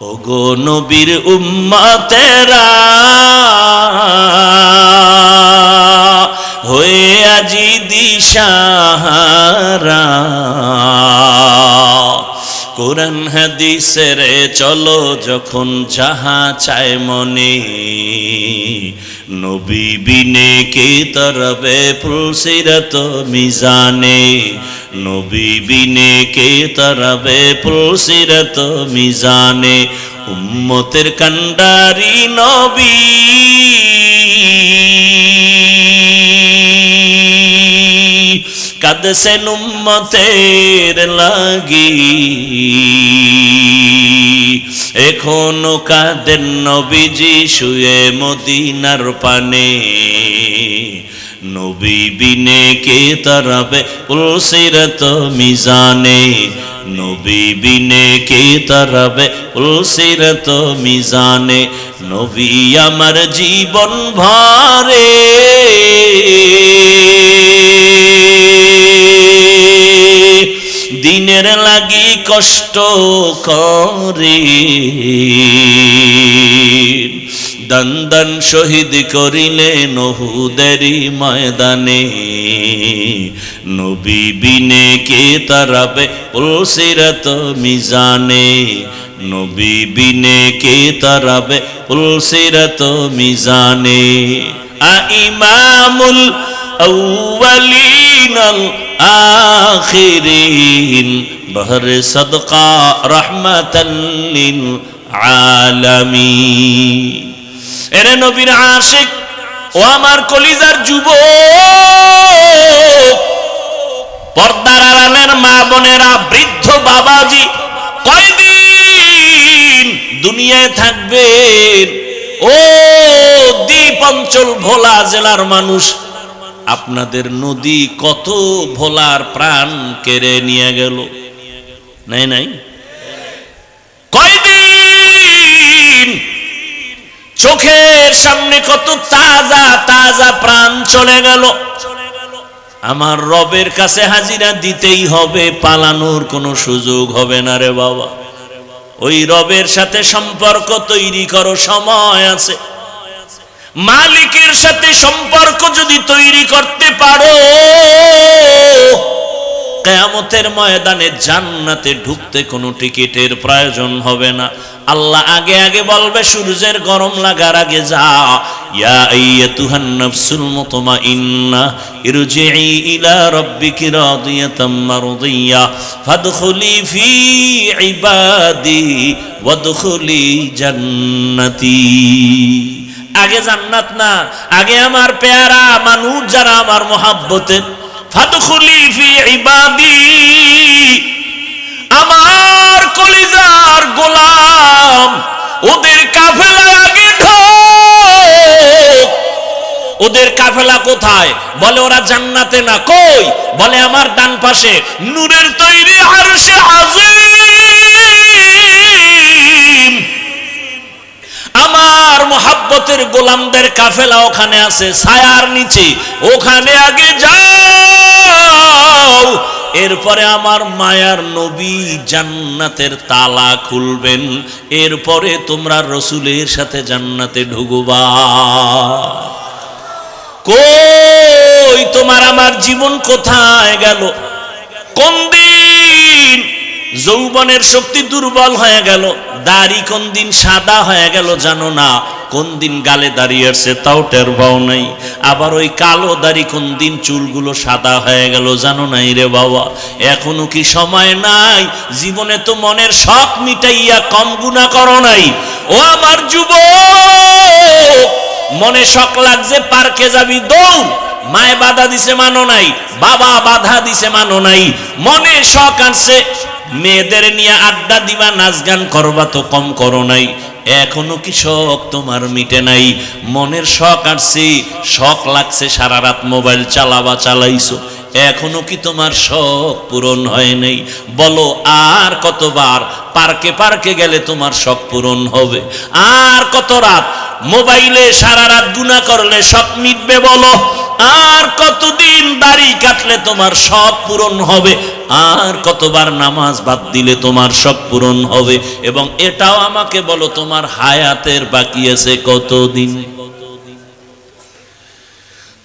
ওগো নবীর উম্মতেরা হয়ে আজি দিশাহারা, কোরআন হাদিসের চলো যখন যাহা চায় মনে, নবী বিনে কে তরবে পুলসিরত মিজানে, নবী বিনে কে তরবে পুলসিরত মিজানে। উম্মতের কান্ডারি নবী কাঁদছেন উম্মতের লাগি, এখনো কাঁদেন নবীজি শুয়ে মদিনার পানে, নবী বিনে কে তরবে পুলসিরত মিজানে, নবী বিনে কে তরবে পুলসিরত মিজানে। নবী আমার জীবন ভরে দিনের লাগি কষ্ট করে, দান দান শহীদ করিলেন উহুদেরই ময়দানে, নবী বিনে কে তরবে পুলসিরত মিজানে, নবী বিনে কে তরবে পুলসিরত মিজানে। ইমামুল আউয়ালিন আল আখিরিন বহরে সদকা রহমাতাল লিল আলামিন। এরে নবীর আশিক ও আমার কলিজার যুবক, পর্দার আড়ালের মা বোনেরা, বৃদ্ধ বাবাজি, কয়দিন দুনিয়ায় থাকবেন? ও দ্বীপ অঞ্চল ভোলা জেলার মানুষ, আপনাদের নদী কত ভোলার প্রাণ কেড়ে নিয়ে গেল, নাই নাই? কয়দিন চোখের সামনে কত তাজা তাজা প্রাণ চলে গেল। আমার রবের কাছে হাজিরা দিতেই হবে, পালানোর কোনো সুযোগ হবে না রে বাবা। ওই রবের সাথে সম্পর্ক তৈরি করো, সময় আছে। মালিকের সাথে সম্পর্ক যদি তৈরি করতে পারো, কিয়ামতের ময়দানে জান্নাতে ঢুকতে কোনো টিকিটের প্রয়োজন হবে না। আল্লাহ আগে আগে বলবে, সূর্যের গরম লাগার আগে যা, ইয়া আইয়াতুহান নাফসুল মুতমাইন্নাহ ইরজিই ইলা রাব্বিকি রাদিয়াতাম মারদিয়া ফাদখুলি ফি ইবাদি ওয়াদখুলি জান্নাতি। আগে জান্নাত না, আগে আমার পেয়ারা মানুষ যারা আমার মহাব্বতের, ফাদখুলি ফি ইবাদি, আমার কলিজার গোলাম, ওদের কাফেলা আগে ঢোক। ওদের কাফেলা কোথায়? বলে ওরা জান্নাতে না। কই? বলে আমার ডান পাশে নূরের তৈরি আরশে আজিম, আমার মুহাব্বতের গোলামদের কাফেলা ওখানে আছে, ছায়ার নিচে, ওখানে আগে যাও। এরপরে আমার মায়ার নবী জান্নাতের তালা খুলবেন, এরপরে তোমরা রসুলের সাথে জান্নাতে ঢুকবা। কই তোমার আমার জীবন কোথায় গেল? কোন দিন যৌবনের শক্তি দুর্বল হয়ে গেল, দাড়ি কোন দিন সাদা হয়ে গেল জানো না, কোন দিন গালে দাড়ি আসছে তাও টের পাও নাই, আবার ওই কালো দাড়ি কোন দিন চুলগুলো সাদা হয়ে গেল জানো নাই রে বাবা। এখনো কি সময় নাই? জীবনে তো মনের শখ মিটাইয়া কম গুনাহ করো নাই। ও আমার যুবক, মনে শখ লাগছে পার্কে যাবি, দৌড়। মায়ে বাধা দিছে মানো নাই, বাবা বাধা দিছে মানো নাই। মনে শখ আছে মেয়েদের নিয়ে আড্ডা দিবা, নাচ গান করবা, তো কম করো নাই। এখনো কি শখ তোমার মিটে নাই? মনের শখ আসছে, শখ লাগছে, সারা রাত মোবাইল চালাবা, চালাইছো, এখনো কি তোমার শখ পূরণ হয় নাই? বলো আর কতবার পার্কে পার্কে গেলে তোমার শখ পূরণ হবে? আর কত রাত মোবাইলে সারা রাত গুনাহ করলে শখ মিটবে? বলো আর কতদিন দাড়ি কাটলে তোমার সব পূরণ হবে, আর কতবার নামাজ বাদ দিলে তোমার সব পূরণ হবে, এবং এটাও আমাকে বলো তোমার হায়াতের বাকি আছে কতদিন।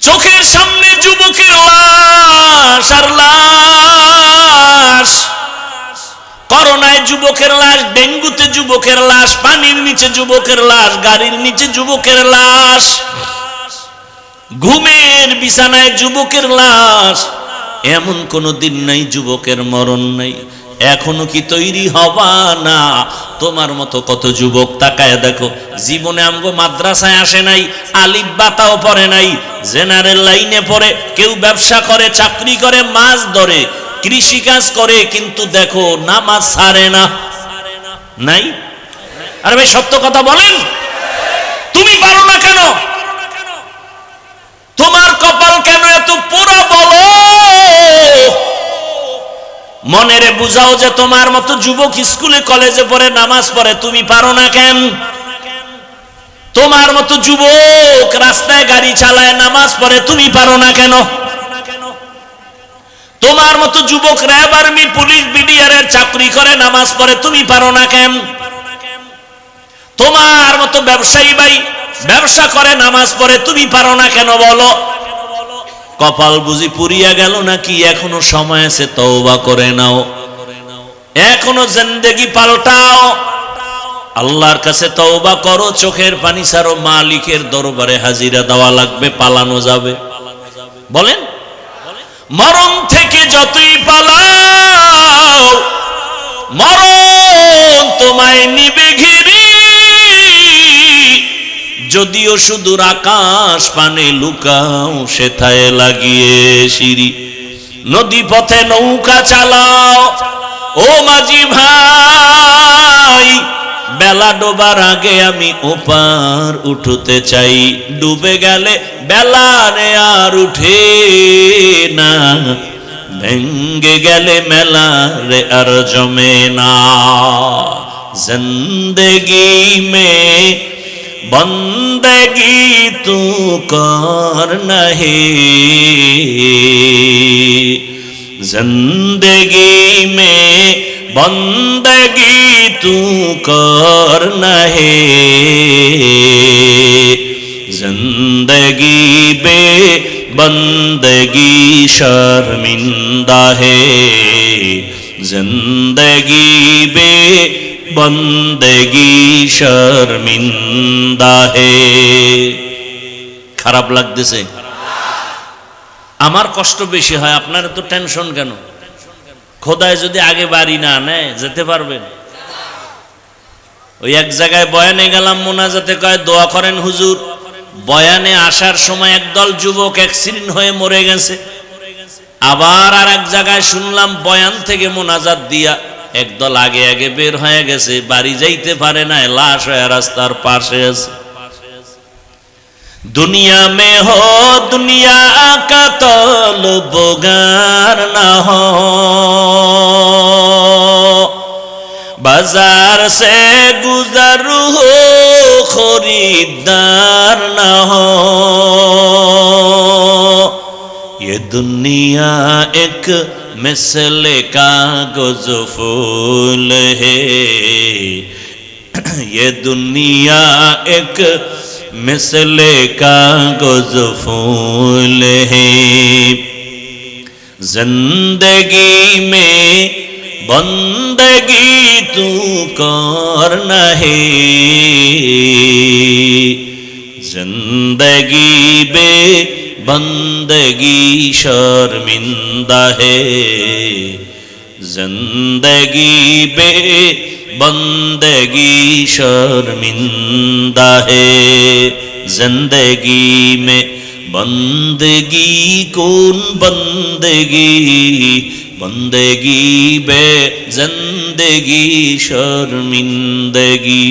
চোখের সামনে যুবকের লাশ আর লাশ, করোনায় যুবকের লাশ, ডেঙ্গুতে যুবকের লাশ, পানির নিচে যুবকের লাশ, গাড়ির নিচে যুবকের লাশ, ঘুমের বিছানায় যুবকের লাশ। এমন কোন দিন নাই যুবকের মরণ নাই। এখনো কি তৈরি হবা না? তোমার মতো কত যুবক তাকায় দেখো, জীবনে আমগো মাদ্রাসায় আসে নাই, আলিফ বাতাও পড়ে নাই, জেনারেল লাইনে পড়ে, কেউ ব্যবসা করে, চাকরি করে, মাছ ধরে, কৃষি কাজ করে, কিন্তু দেখো নামাজ ছাড়ে না। নাই? আরে ভাই সত্য কথা বলেন, তুমি পারো না কেন? তোমার কপাল কেন এত পোড়া বলো? মনেরে বুঝাও যে তোমার মতো যুবক স্কুলে কলেজে পড়ে, নামাজ পড়ে, তুমি পারো না কেন? তোমার মতো যুবক রাস্তায় গাড়ি চালায়, নামাজ পড়ে, তুমি পারো না কেন? তোমার মতো যুবক র্যাব, আর্মি, পুলিশ, বিডিআর এর চাকরি করে, নামাজ পড়ে, তুমি পারো না কেন? তোমার মতো ব্যবসায়ী ভাই ব্যবসা করে, নামাজ পড়ে, তুমি পারো না কেন বলো? কপাল বুঝি পুরিয়া গেল নাকি? এখনো সময় আছে, তওবা করে নাও, এখনো জিন্দেগি পাল্টাও, আল্লাহর কাছে তওবা করো, চোখের পানি ছাড়ো, মালিকের দরবারে হাজিরা দেওয়া লাগবে, পালানো যাবে। বলেন, মরণ থেকে যতই পালাও মরণ তোমায় নিবে ঘিরি, যদিও সুদূর আকাশ পানে লুকাও সেথায় লাগিয়ে সিঁড়ি। নদী পথে নৌকা চালাও ও মাঝি ভাই, বেলা ডোবার আগে আমি ওপার উঠতে চাই, ডুবে গেলে বেলা রে আর উঠে না, ভেঙ্গে গেলে মেলা রে আর জমে না। জিন্দেগি মে বন্দেগি তু করনা হে, जिंदगी में बंदगी तू करना है, जिंदगी बे बंदगी शर्मिंदा है, जिंदगी बे बंदगी शर्मिंदा है। খারাপ লাগতেছে? আমার কষ্ট বেশি হয়, আপনার তো টেনশন কেন? খোদায় যদি আগে বাড়ি না নেয় যেতে পারবেন? ওই এক জায়গায় বয়ানে গেলাম, মোনাজাতে কয় দোয়া করেন হুজুর। বয়ানে আসার সময় একদল যুবক অ্যাক্সিডেন্ট হয়ে মরে গেছে। আবার আর এক জায়গায় শুনলাম বয়ান থেকে মোনাজাত দিয়া একদল আগে আগে বের হয়ে গেছে, বাড়ি যাইতে পারে না, লাশ হয়ে রাস্তার পাশে আছে। दुनिया में हो दुनिया का तलबगार ना हो, बाजार से गुजर हो खरीदार ना हो, ये दुनिया एक मिसले कागज फूल है, ये दुनिया एक मिसले कागज फूल है, जिंदगी में बंदगी तू करना है, जिंदगी बे बंदगी शर्मिंदा है, जिंदगी बे बंदगी शर्मिंदा है, जिंदगी में बंदगी कौन बंदगी, बंदगी बे जिंदगी शर्मिंदगी।